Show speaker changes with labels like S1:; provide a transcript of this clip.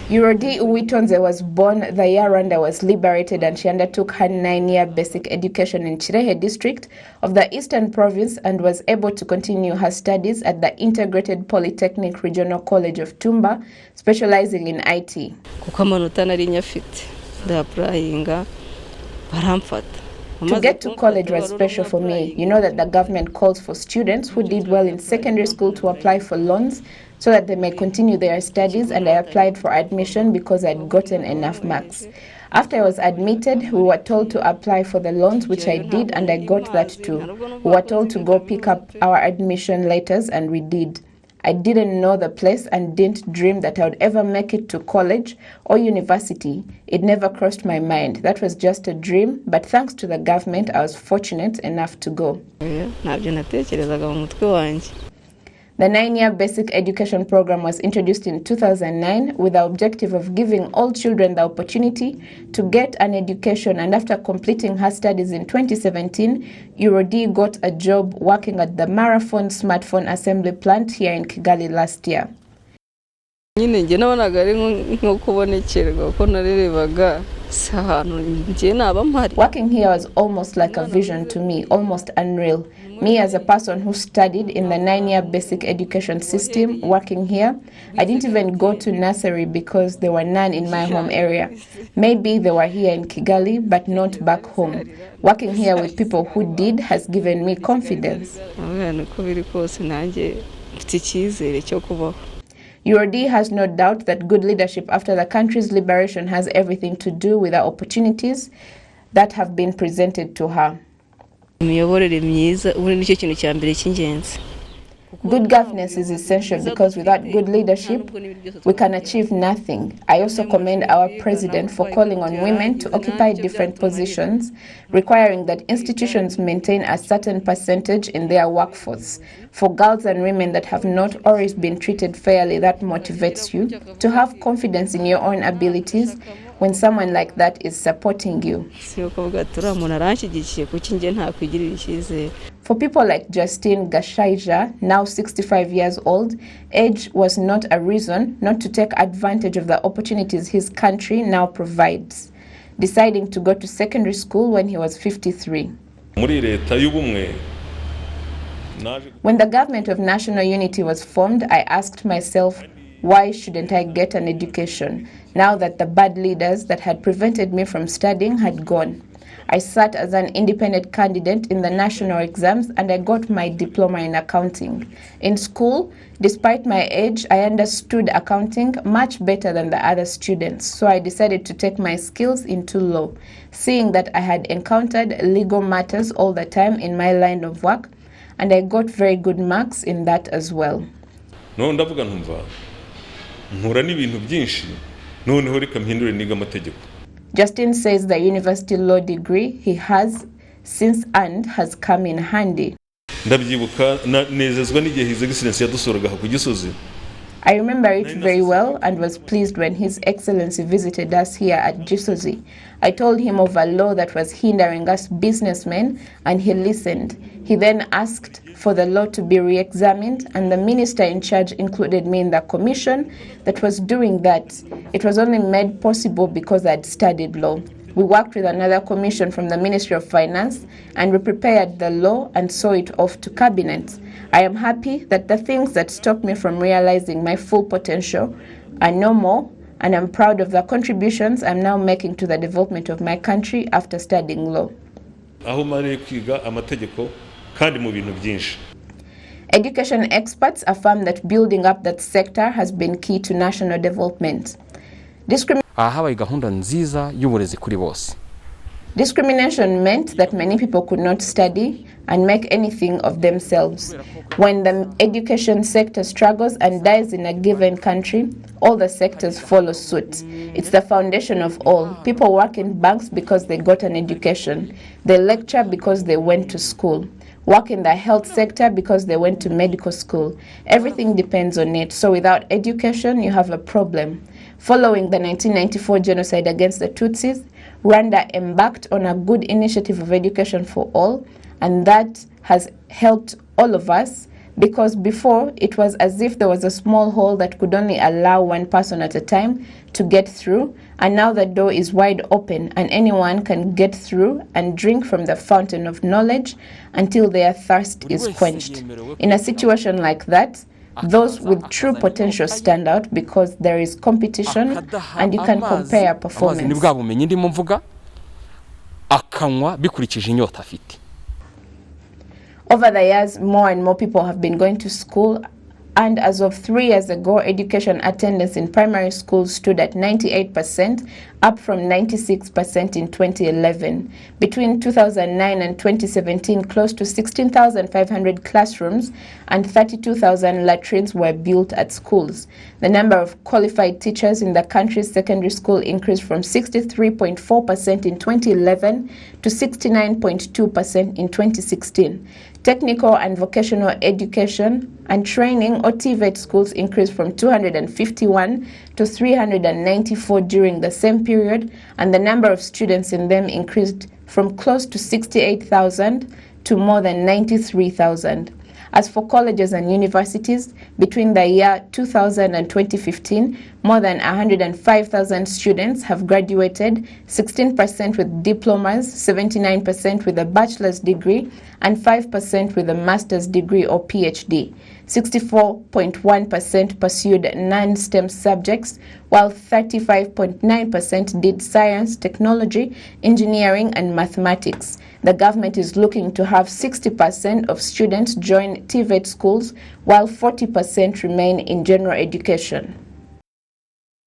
S1: Urodi Uwitonze was born the year Rwanda was liberated, and she undertook her 9-year basic education in Kirehe district of the Eastern Province and was able to continue her studies at the Integrated Polytechnic Regional College of Tumba, specializing in IT. To get to college was special for me. You know that the government calls for students who did well in secondary school to apply for loans so that they may continue their studies, and I applied for admission because I'd gotten enough marks. After I was admitted, we were told to apply for the loans, which I did, and I got that too. We were told to go pick up our admission letters, and we did. I didn't know the place and didn't dream that I would ever make it to college or university. It never crossed my mind. That was just a dream, but thanks to the government, I was fortunate enough to go. The 9-year basic education program was introduced in 2009 with the objective of giving all children the opportunity to get an education, and after completing her studies in 2017, Urodi got a job working at the Marathon smartphone assembly plant here in Kigali last year. Working here was almost like a vision to me, almost unreal. Me as a person who studied in the 9-year basic education system, working here, I didn't even go to nursery because there were none in my home area. Maybe they were here in Kigali, but not back home. Working here with people who did has given me confidence. Urodi has no doubt that good leadership after the country's liberation has everything to do with the opportunities that have been presented to her. Good governance is essential because without good leadership, we can achieve nothing. I also commend our president for calling on women to occupy different positions, requiring that institutions maintain a certain percentage in their workforce. For girls and women that have not always been treated fairly, that motivates you to have confidence in your own abilities when someone like that is supporting you. For people like Justine Gashaija, now 65 years old, age was not a reason not to take advantage of the opportunities his country now provides, deciding to go to secondary school when he was 53. When the government of national unity was formed, I asked myself, why shouldn't I get an education now that the bad leaders that had prevented me from studying had gone? I sat as an independent candidate in the national exams and I got my diploma in accounting. In school, despite my age, I understood accounting much better than the other students, so I decided to take my skills into law. Seeing that I had encountered legal matters all the time in my line of work, and I got very good marks in that as well. Justin says the university law degree he has since earned has come in handy. I remember it very well and was pleased when His Excellency visited us here at Gisozi. I told him of a law that was hindering us businessmen and he listened. He then asked for the law to be re-examined and the minister in charge included me in the commission that was doing that. It was only made possible because I had studied law. We worked with another commission from the Ministry of Finance and we prepared the law and saw it off to cabinet. I am happy that the things that stopped me from realizing my full potential are no more, and I'm proud of the contributions I'm now making to the development of my country after studying law. Education experts affirm that building up that sector has been key to national development. Discrimination meant that many people could not study and make anything of themselves. When the education sector struggles and dies in a given country, all the sectors follow suit. It's the foundation of all. People work in banks because they got an education. They lecture because they went to school. Work in the health sector because they went to medical school. Everything depends on it. So without education, you have a problem. Following the 1994 genocide against the Tutsis, Rwanda embarked on a good initiative of education for all, and that has helped all of us because before it was as if there was a small hole that could only allow one person at a time to get through, and now the door is wide open and anyone can get through and drink from the fountain of knowledge until their thirst is quenched. In a situation like that, those with true potential stand out because there is competition and you can compare performance. Over the years, more and more people have been going to school, and as of 3 years ago, education attendance in primary schools stood at 98%, up from 96% in 2011. Between 2009 and 2017, close to 16,500 classrooms and 32,000 latrines were built at schools. The number of qualified teachers in the country's secondary school increased from 63.4% in 2011 to 69.2% in 2016. Technical and vocational education and training, or TVET, schools increased from 251 to 394 during the same period, and the number of students in them increased from close to 68,000 to more than 93,000. As for colleges and universities, between the year 2000 and 2015, more than 105,000 students have graduated, 16% with diplomas, 79% with a bachelor's degree, and 5% with a master's degree or PhD. 64.1% pursued non-STEM subjects, while 35.9% did science, technology, engineering, and mathematics. The government is looking to have 60% of students join TVET schools, while 40% remain in general education.